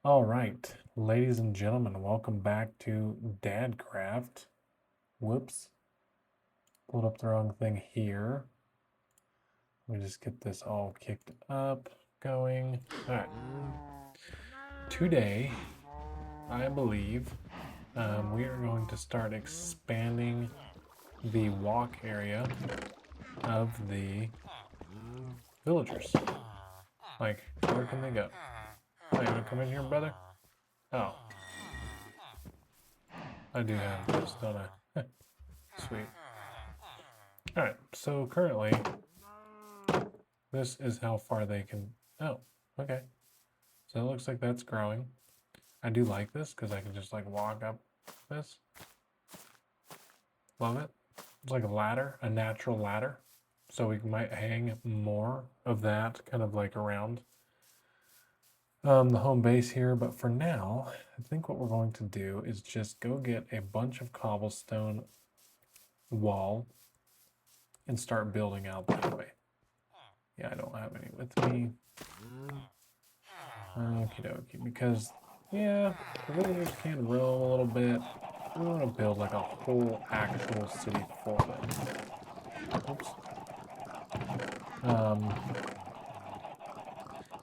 All right, ladies and gentlemen, welcome back to Dadcraft. Whoops, pulled up the wrong thing here. Let me just get this all kicked up, going. All right. Today, I believe we are going to start expanding the walk area of the villagers. Like, where can they go? Oh, you want to come in here, brother? Oh, I do have this, don't I? Sweet. All right, so currently, this is how far they can. Oh, okay. So it looks like that's growing. I do like this because I can just like walk up this. Love it. It's like a ladder, a natural ladder. So we might hang more of that kind of like around the home base here. But for now, I think what we're going to do is just go get a bunch of cobblestone wall and start building out that way. Yeah, I don't have any with me. Okie dokie, because, yeah, the villagers can roam a little bit. We want to build like a whole actual city for them. Oops.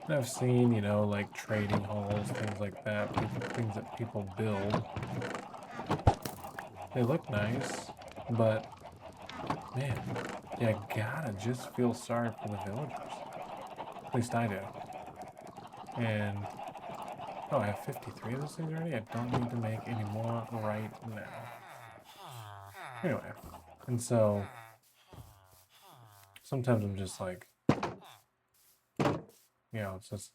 And I've seen, like trading halls, things like that, things that people build. They look nice, but man, you gotta just feel sorry for the villagers. At least I do. And oh, I have 53 of those things already. I don't need to make any more right now. Anyway, and so sometimes I'm just like, it's just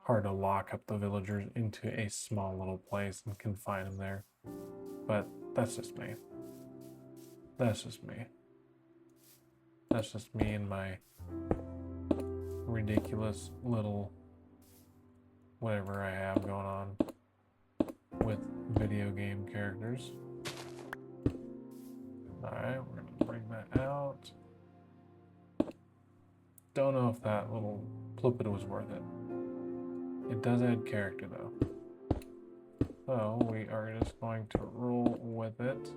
hard to lock up the villagers into a small little place and confine them there. But that's just me. That's just me. That's just me and my ridiculous little whatever I have going on with video game characters. Alright, we're gonna bring that out. Don't know if that little pluppet was worth it. It does add character though. So we are just going to roll with it.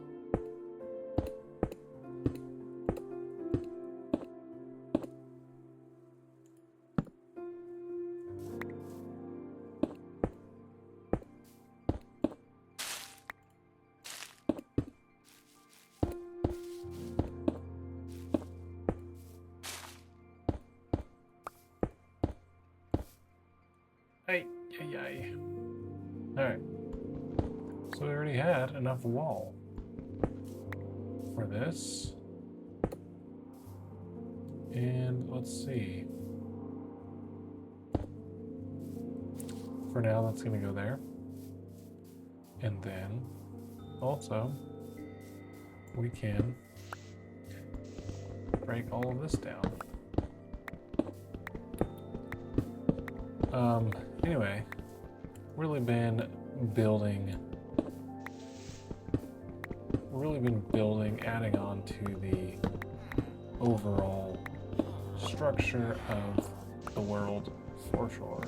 Hey, yay. Alright. So we already had enough wall for this. And let's see. For now, that's going to go there. And then also, we can break all of this down. Anyway, really been building, adding on to the overall structure of the world for sure.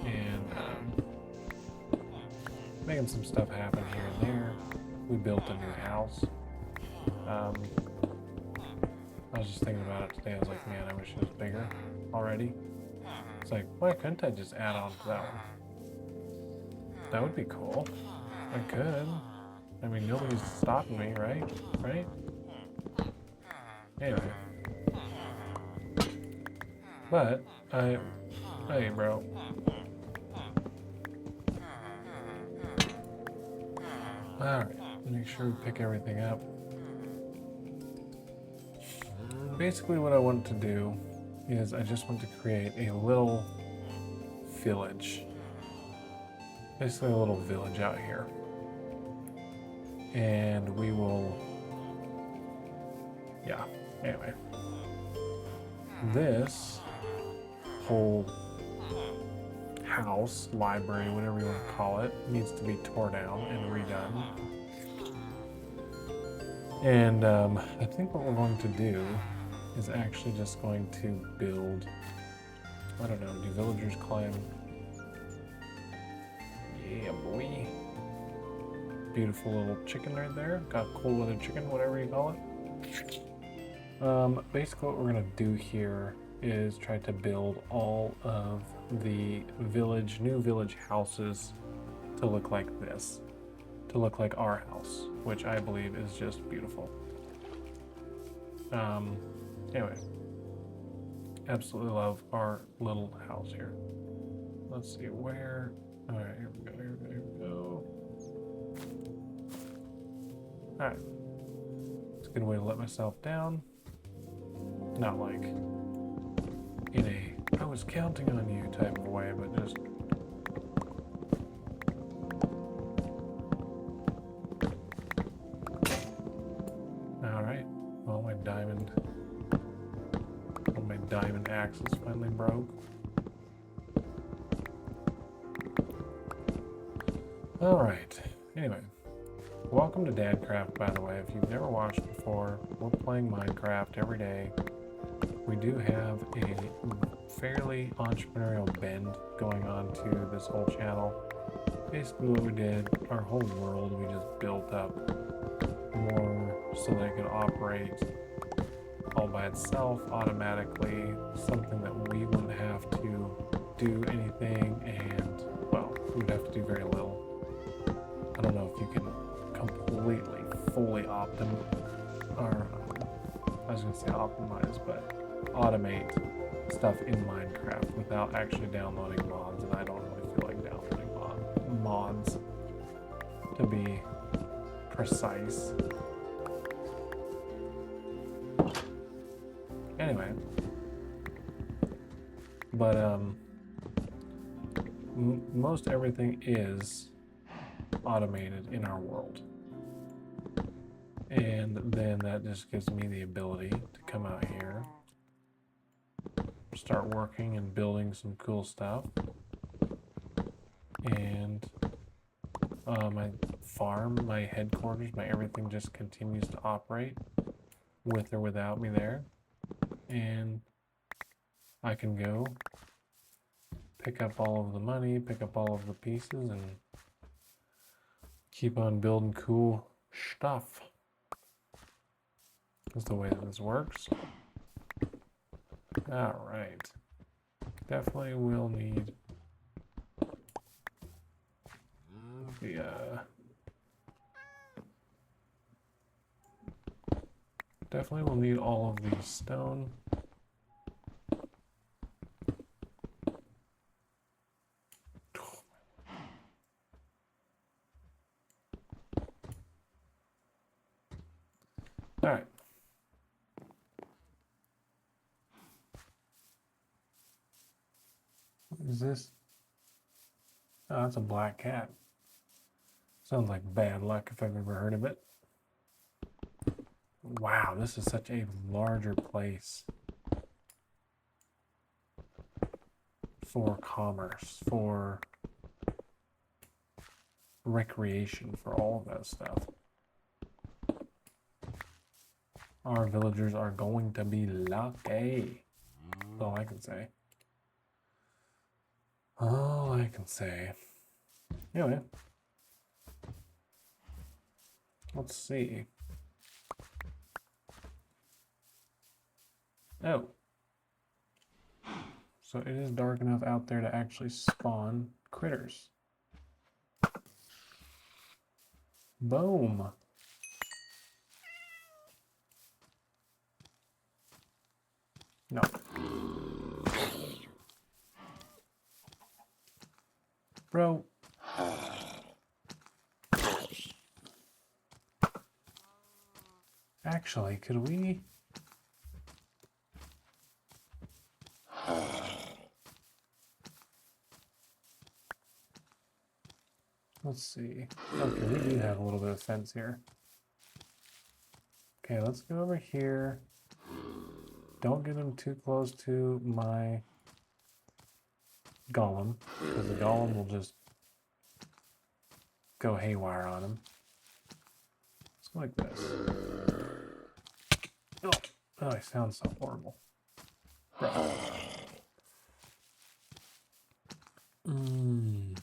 And making some stuff happen here and there. We built a new house. I was just thinking about it today. I was like, man, I wish it was bigger already. It's like, why couldn't I just add on to that one? That would be cool. I could. I mean, nobody's stopping me, right? Right? Anyway. But, hey, bro. Alright, make sure we pick everything up. Basically what I want to do is I just want to create a little village. Basically a little village out here. And we will, yeah, anyway. This whole house, library, whatever you want to call it, needs to be torn down and redone. And I think what we're going to do is actually just going to build I don't know, do villagers climb? Yeah, boy. Beautiful little chicken right there. Got cool weather chicken, whatever you call it. Basically what we're gonna do here is try to build all of the new village houses to look like this. To look like our house, which I believe is just beautiful. Anyway. Absolutely love our little house here. Let's see where. Alright, here we go, here we go, here we go. Alright. It's a good way to let myself down. Not like in a I was counting on you type of way, but just alright. Well, my diamond axe is finally broke. Alright. Anyway. Welcome to Dadcraft, by the way. If you've never watched before, we're playing Minecraft every day. We do have a fairly entrepreneurial bend going on to this whole channel. Basically what we did, our whole world, we just built up more so that it could operate all by itself automatically, something that we wouldn't have to do anything, and well, we'd have to do very little. I don't know if you can completely, fully I was gonna say optimize, but automate stuff in Minecraft without actually downloading mods, and I don't really feel like downloading mods to be precise. Anyway, but most everything is automated in our world, and then that just gives me the ability to come out here, start working and building some cool stuff, and my farm, my headquarters, my everything just continues to operate with or without me there. And I can go pick up all of the money, pick up all of the pieces, and keep on building cool stuff. That's the way that this works. Alright. Definitely will need the definitely will need all of the stone. Alright. What is this? Oh, that's a black cat. Sounds like bad luck if I've ever heard of it. Wow, this is such a larger place for commerce, for recreation, for all of that stuff. Our villagers are going to be lucky. That's all I can say. All I can say. Anyway. Let's see. Oh. So it is dark enough out there to actually spawn critters. Boom. No. Bro. Actually, could we... Let's see. Okay, we do have a little bit of fence here. Okay, let's go over here. Don't get him too close to my golem, because the golem will just go haywire on him. Just like this. Oh, I sound so horrible. Bro. Mm.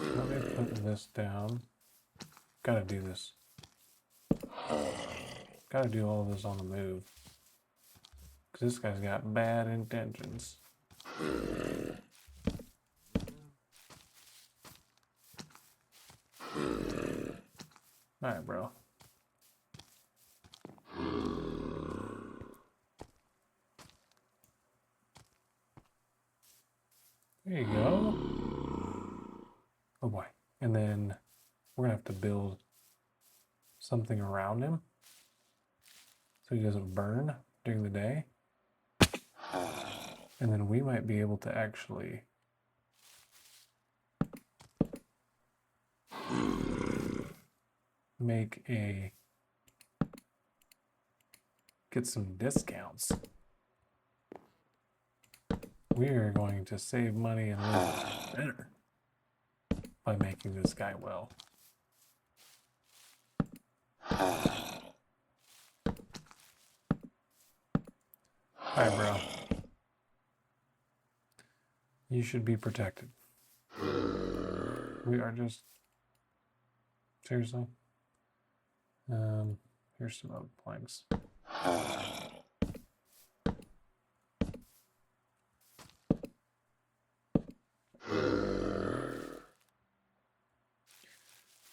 Let me put this down. Gotta do this. Gotta do all this on the move. Because this guy's got bad intentions. Alright, bro. There you go. Oh boy. And then we're gonna have to build something around him so he doesn't burn during the day. And then we might be able to actually get some discounts. We are going to save money and live better by making this guy well. Alright, bro. You should be protected. We are just... Seriously? Here's some oak planks.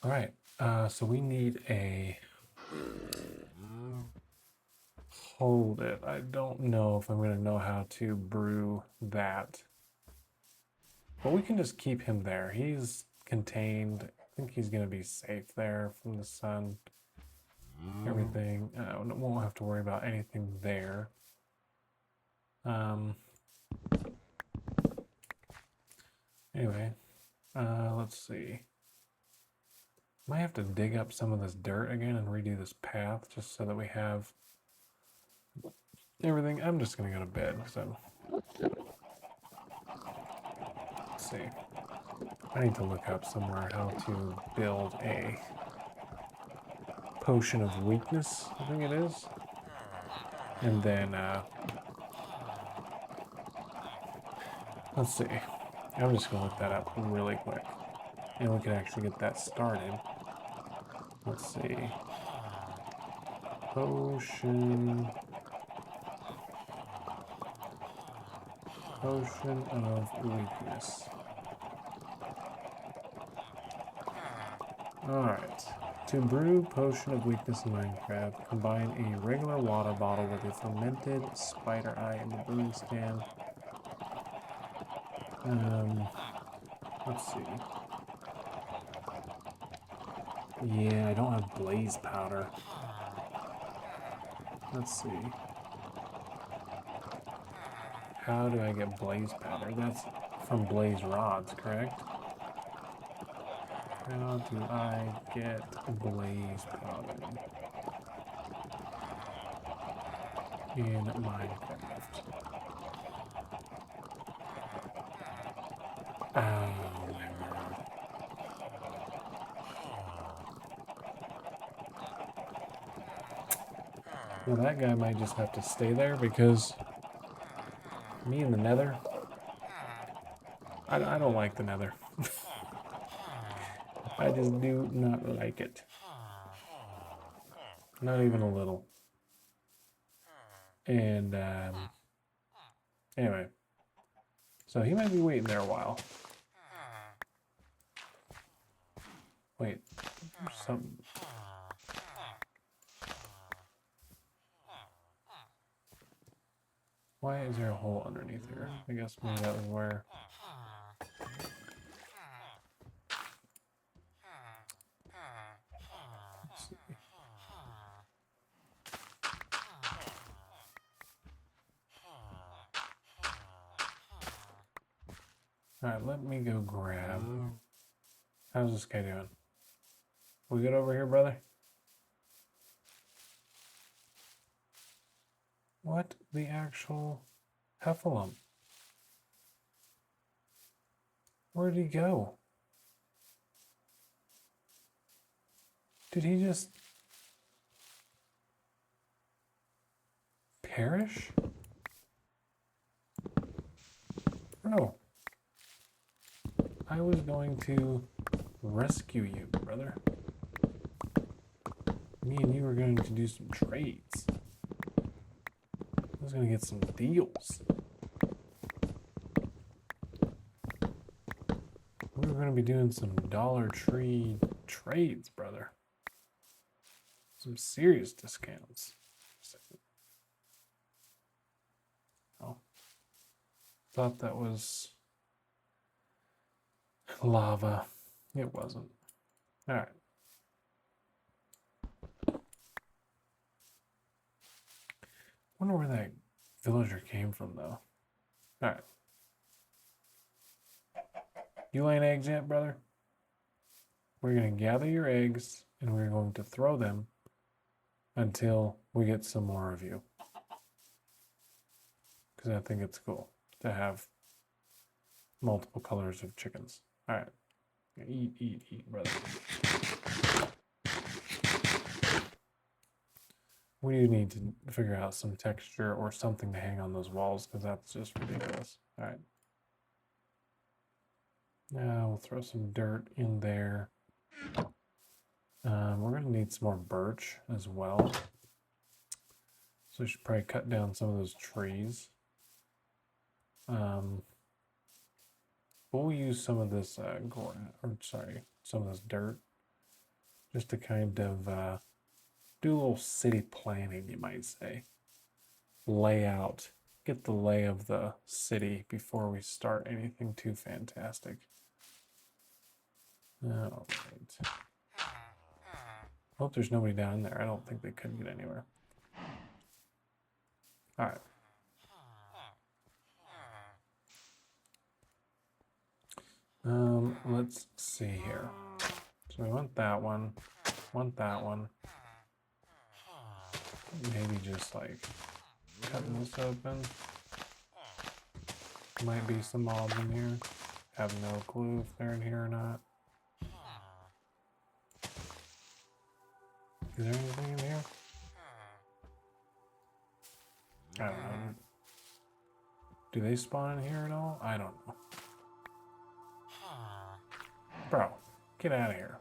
Alright, so we need a... Hold it. I don't know if I'm going to know how to brew that. But we can just keep him there. He's contained. I think he's going to be safe there from the sun. Everything. Won't have to worry about anything there. Anyway, let's see. Might have to dig up some of this dirt again and redo this path just so that we have everything. I'm just going to go to bed. So, let's see. I need to look up somewhere how to build a potion of weakness, I think it is. And then, let's see. I'm just going to look that up really quick. And we can actually get that started. Let's see. Potion of weakness. Alright. To brew potion of weakness in Minecraft, combine a regular water bottle with a fermented spider eye in the brewing stand. Let's see. Yeah, I don't have blaze powder. Let's see. How do I get blaze powder? That's from blaze rods, correct? How do I get blaze powder in Minecraft? Oh, my word. Well, that guy might just have to stay there because me and the nether, I don't like the nether. I just do not like it. Not even a little. And, anyway. So he might be waiting there a while. Wait. Some... Why is there a hole underneath here? I guess maybe that was where... Let's see. Alright, let me go grab... How's this guy doing? We good over here, brother? What the actual heffalump? Where'd he go? Did he just... perish? Bro. I was going to rescue you, brother. Me and you were going to do some trades. I was going to get some deals. We were going to be doing some Dollar Tree trades, brother. Some serious discounts. Oh. Thought that was lava. It wasn't. All right. Wonder where that villager came from, though. All right. You laying eggs yet, brother? We're going to gather your eggs and we're going to throw them until we get some more of you. Because I think it's cool to have multiple colors of chickens. All right. Eat, eat, eat, brother. We do need to figure out some texture or something to hang on those walls because that's just ridiculous. All right. Now we'll throw some dirt in there. We're going to need some more birch as well. So we should probably cut down some of those trees. We'll use some of this some of this dirt just to kind of do a little city planning, you might say. Layout, get the lay of the city before we start anything too fantastic. All right. Hope there's nobody down there. I don't think they could get anywhere. All right. Let's see here. So we want that one. Want that one. Maybe just like cutting this open. Might be some mobs in here. Have no clue if they're in here or not. Is there anything in here? I don't know. Do they spawn in here at all? I don't know. Bro, get out of here.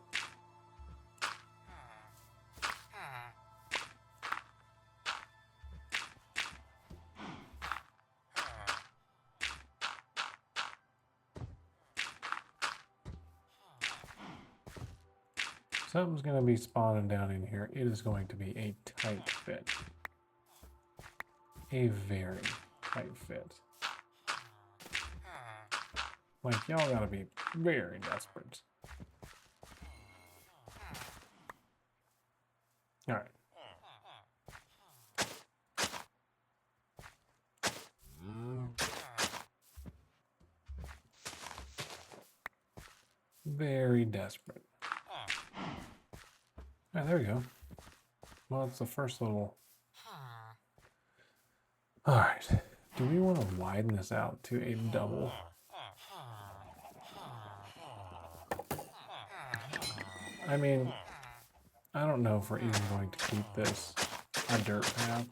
Something's going to be spawning down in here. It is going to be a tight fit. A very tight fit. Like, y'all gotta be very desperate. All right. Very desperate. Ah, there we go. Well, it's the first little... All right. Do we want to widen this out to a double? I mean, I don't know if we're even going to keep this a dirt path.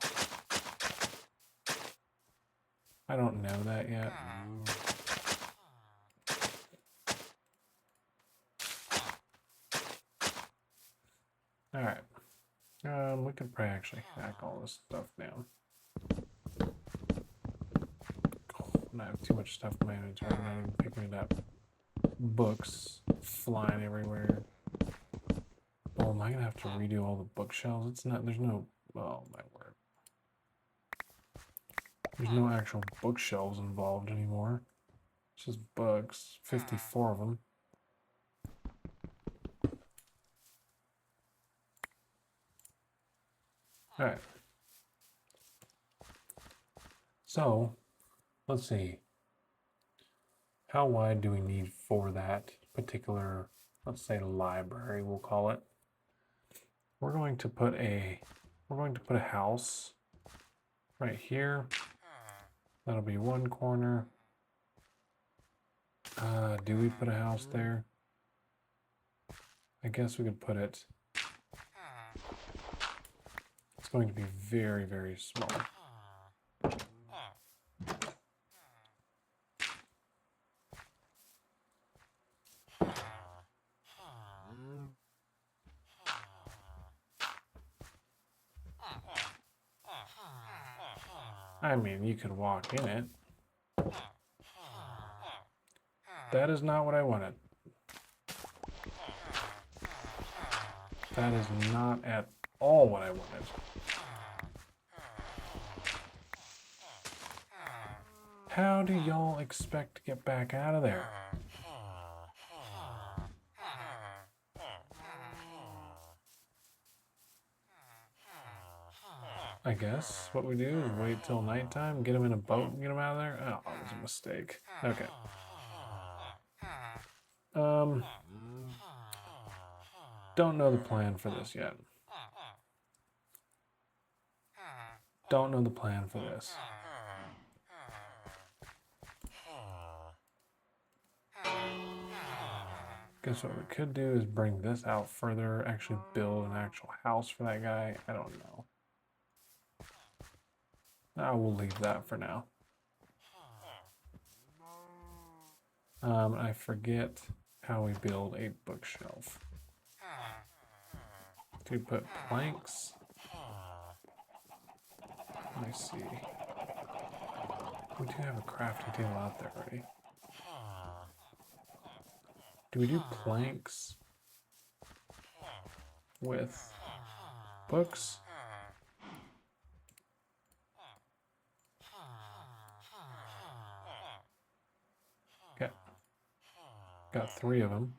I don't know that yet. All right. We could probably actually hack all this stuff down. I have too much stuff in my inventory. I'm not even picking it up. Books flying everywhere. Oh, am I gonna have to redo all the bookshelves? It's not. There's no. Oh my word. There's no actual bookshelves involved anymore. It's just books. 54 of them. All right. So, let's see. How wide do we need for that particular, let's say, library, we'll call it. We're going to put a house right here. That'll be one corner. Do we put a house there? I guess we could put it. It's going to be very, very small. I mean, you could walk in it. That is not what I wanted. That is not at all what I wanted. How do y'all expect to get back out of there? I guess what we do is wait till nighttime, get them in a boat, and get them out of there. Oh, that was a mistake. Okay. Don't know the plan for this yet. Don't know the plan for this. Guess what we could do is bring this out further, actually build an actual house for that guy. I don't know. I will leave that for now. I forget how we build a bookshelf. Do we put planks? Let me see. We do have a crafting table out there already. Do we do planks with books? Okay. Got 3 of them.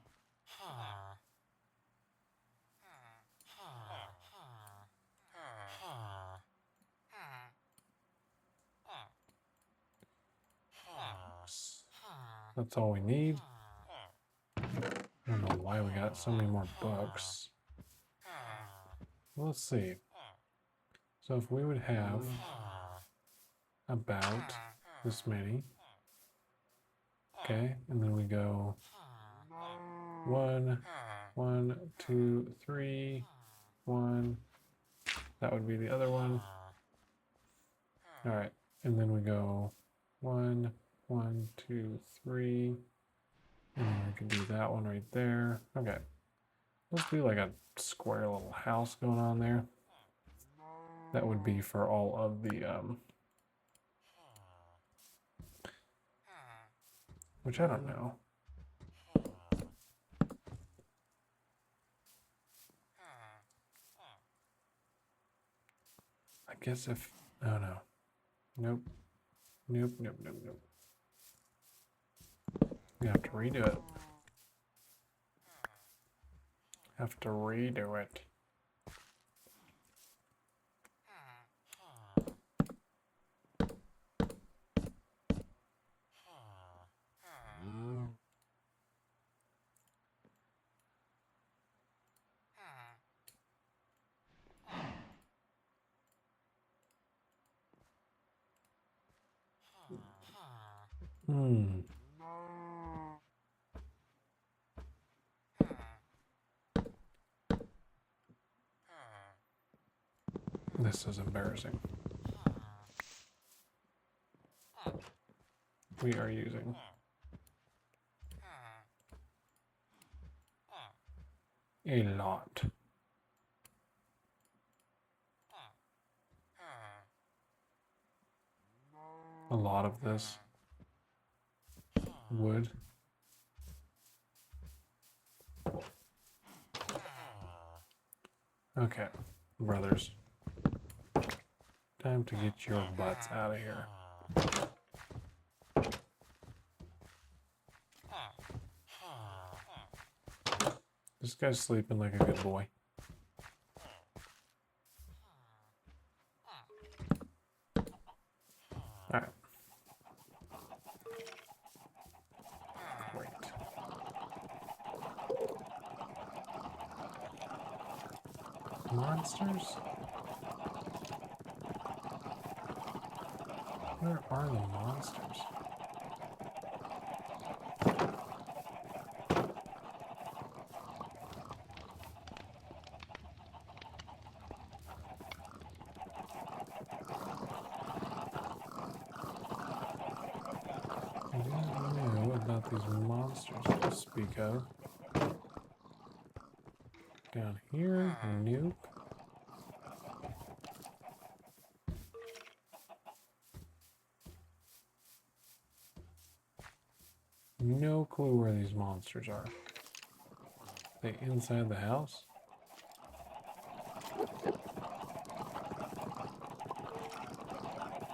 That's all we need. I don't know why we got so many more books. Well, let's see. So if we would have about this many. Okay, and then we go 1, 1, 2, 3, 1. That would be the other one. All right, and then we go 1, 1, 2, 3. And then we can do that one right there. Okay, let's do like a square little house going on there. That would be for all of the which I don't know. I guess if, oh no. Nope. Nope, nope, nope, nope. You have to redo it. Have to redo it. This is embarrassing. We are using a lot. A lot of this wood. Okay, brothers. Time to get your butts out of here. This guy's sleeping like a good boy. Alright. Great. Monsters? Where are the monsters? I don't know about these monsters to speak of. Down here, nope. no clue where these monsters are. They inside the house?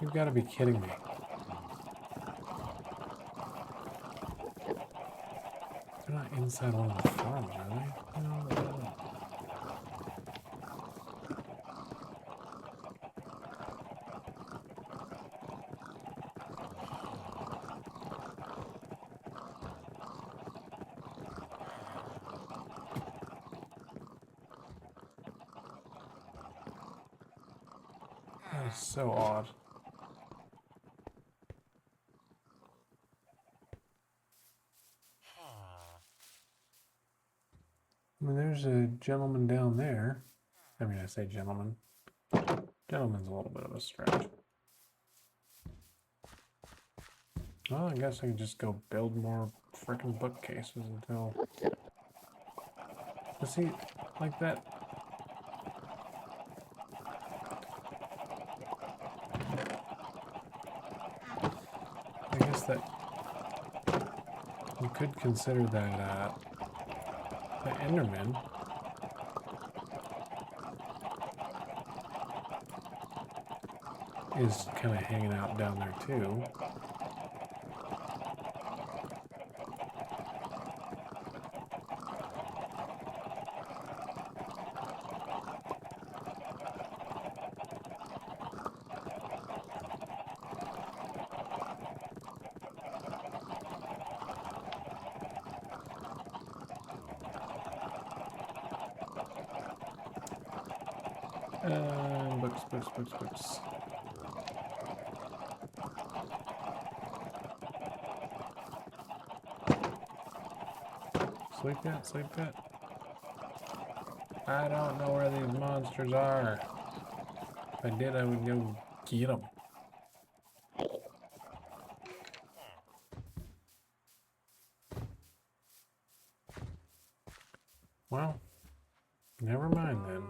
You've got to be kidding me. They're not inside one of the farms, are they? No, they're not. That is so odd. I mean, there's a gentleman down there. I mean, I say gentleman. Gentleman's a little bit of a stretch. Well, I guess I can just go build more freaking bookcases until... But see, like that... I guess that... You could consider that, the Enderman is kind of hanging out down there too. Books. Sleep yet? I don't know where these monsters are. If I did, I would go get them. Well, never mind then.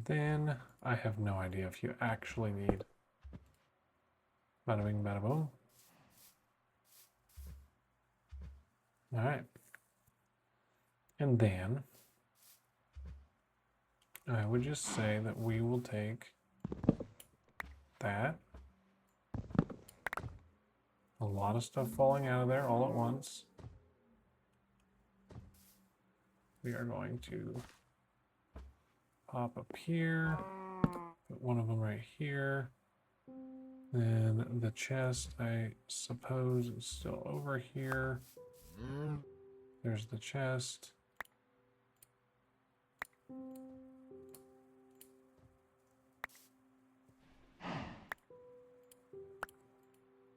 Then I have no idea if you actually need bada bing, bada boom. All right. And then I would just say that we will take that. A lot of stuff falling out of there all at once. We are going to pop up here, put one of them right here. Then the chest, I suppose, is still over here. There's the chest.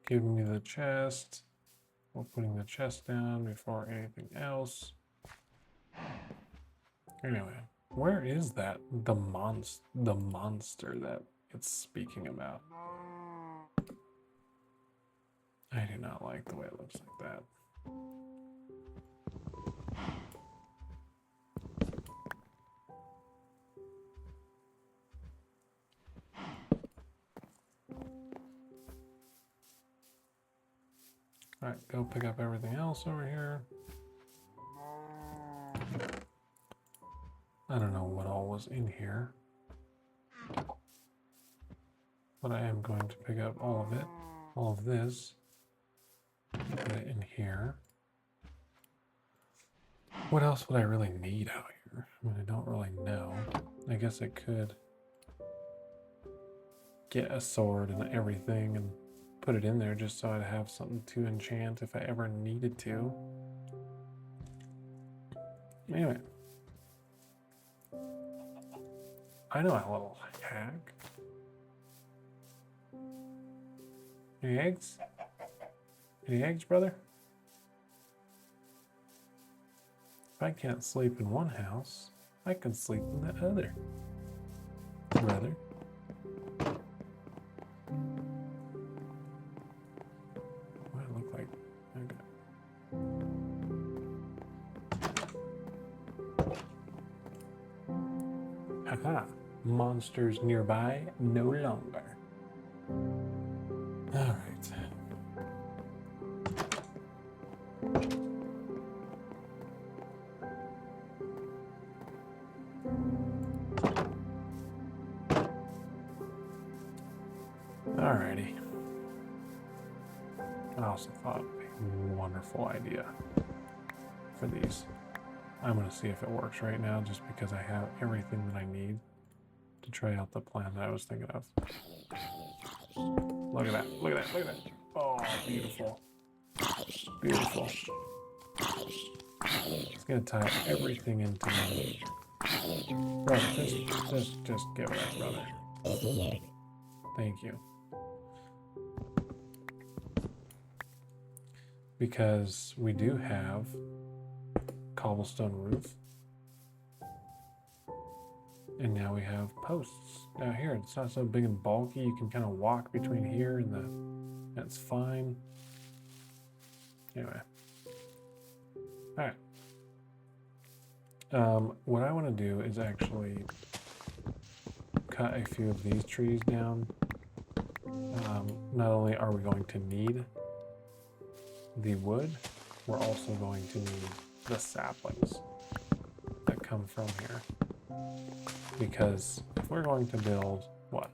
Give me the chest. We're putting the chest down before anything else. Anyway, where is that? The monster that it's speaking about. I do not like the way it looks like that. All right, go pick up everything else over here. I don't know what all was in here, but I am going to pick up all of it, all of this, put it in here. What else would I really need out here? I mean, I don't really know. I guess I could get a sword and everything and put it in there just so I'd have something to enchant if I ever needed to. Anyway. I know a little hack. Any eggs? Any eggs, brother? If I can't sleep in one house, I can sleep in the other. Brother. What it look like? Okay. Aha. Monsters nearby no longer. Alright. Alrighty. I also thought of a wonderful idea for these. I'm going to see if it works right now just because I have everything that I need to try out the plan that I was thinking of. Look at that. Look at that. Look at that. Oh, beautiful. Beautiful. It's going to tie everything into me. Bro, just give it up, brother. Thank you. Because we do have cobblestone roof. And now we have posts. Now here, it's not so big and bulky. You can kind of walk between here and that's fine. Anyway. Alright. What I want to do is actually cut a few of these trees down. Not only are we going to need the wood, we're also going to need the saplings that come from here. Because if we're going to build, what,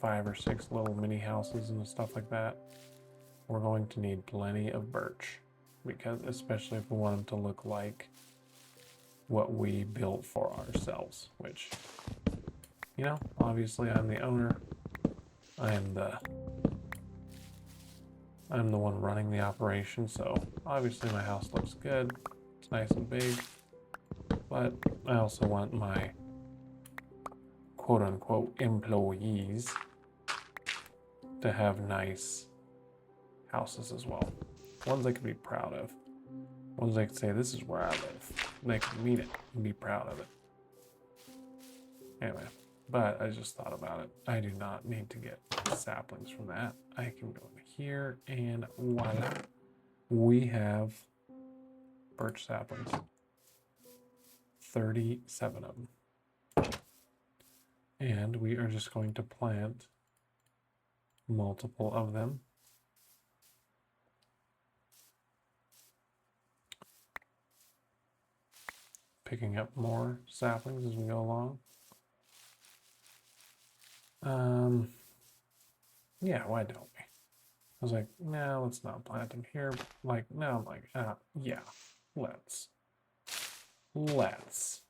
5 or 6 little mini houses and stuff like that, we're going to need plenty of birch. Because especially if we want them to look like what we built for ourselves, which, you know, obviously I'm the owner. I'm the one running the operation, so obviously my house looks good. It's nice and big, but I also want my quote-unquote employees to have nice houses as well. Ones they can be proud of. Ones they can say, this is where I live. They can meet it and be proud of it. Anyway, but I just thought about it. I do not need to get saplings from that. I can go here and voila. We have birch saplings. 37 of them. And we are just going to plant multiple of them. Picking up more saplings as we go along. Yeah, why don't we? I was like, no, let's not plant them here. Like, no, I'm like, yeah, let's. Let's.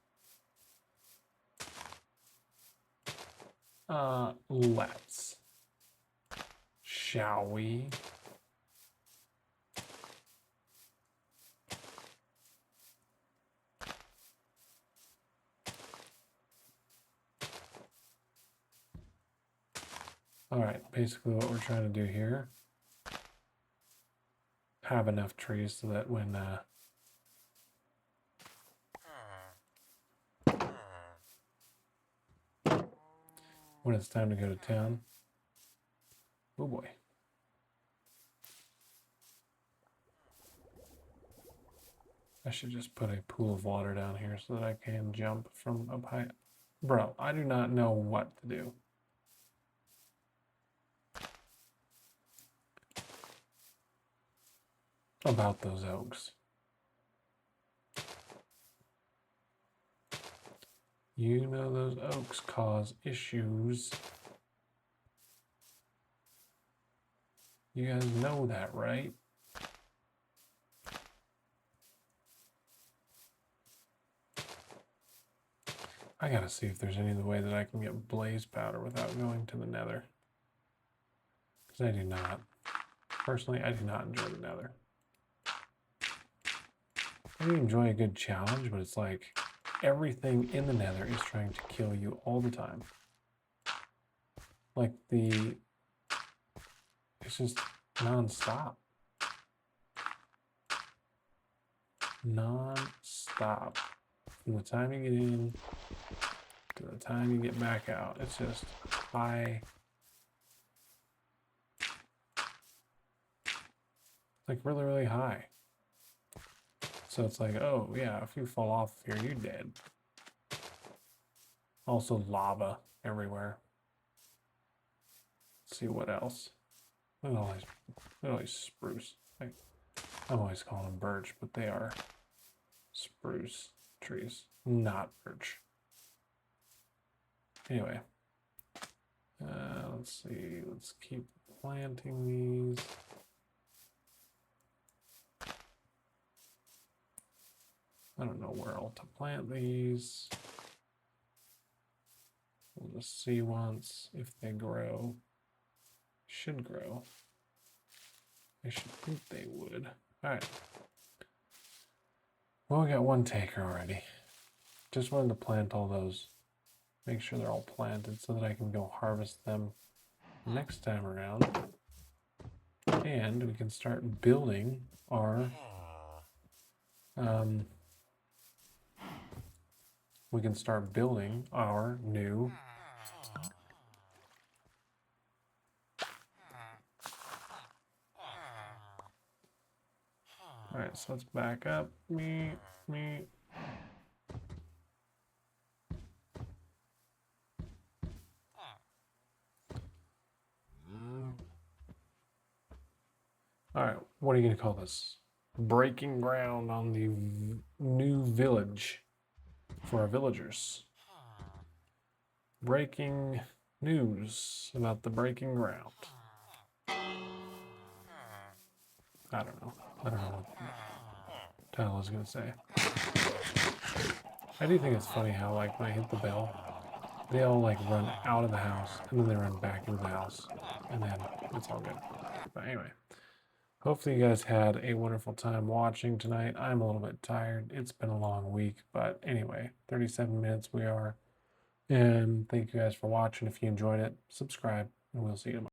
Shall we? All right, basically what we're trying to do here, have enough trees so that when it's time to go to town, oh boy. I should just put a pool of water down here so that I can jump from up high. Bro, I do not know what to do. About those oaks. You know those oaks cause issues. You guys know that, right? I gotta see if there's any other way that I can get blaze powder without going to the nether. Because I do not. Personally, I do not enjoy the nether. I do enjoy a good challenge, but it's like everything in the nether is trying to kill you all the time. Like it's just non-stop. Non-stop. From the time you get in to the time you get back out, it's just high. Like really, really high. So it's like, oh yeah, if you fall off here, you're dead. Also lava everywhere. Let's see what else. Look at all these spruce. I'm always calling them birch, but they are spruce trees, not birch. Anyway, let's see. Let's keep planting these. I don't know where else to plant these. We'll just see once if they grow. Should grow. I should think they would. All right. Well, we got one taker already. Just wanted to plant all those. Make sure they're all planted so that I can go harvest them next time around. And we can start building our new all right, so let's back up. Me. All right, what are you going to call this? Breaking ground on the new village for our villagers. Breaking news about the breaking ground. I don't know what title I was going to say. I do think it's funny how, like, when I hit the bell, they all, like, run out of the house, and then they run back into the house, and then it's all good. But anyway, hopefully you guys had a wonderful time watching tonight. I'm a little bit tired. It's been a long week, but anyway, 37 minutes we are. And thank you guys for watching. If you enjoyed it, subscribe, and we'll see you tomorrow.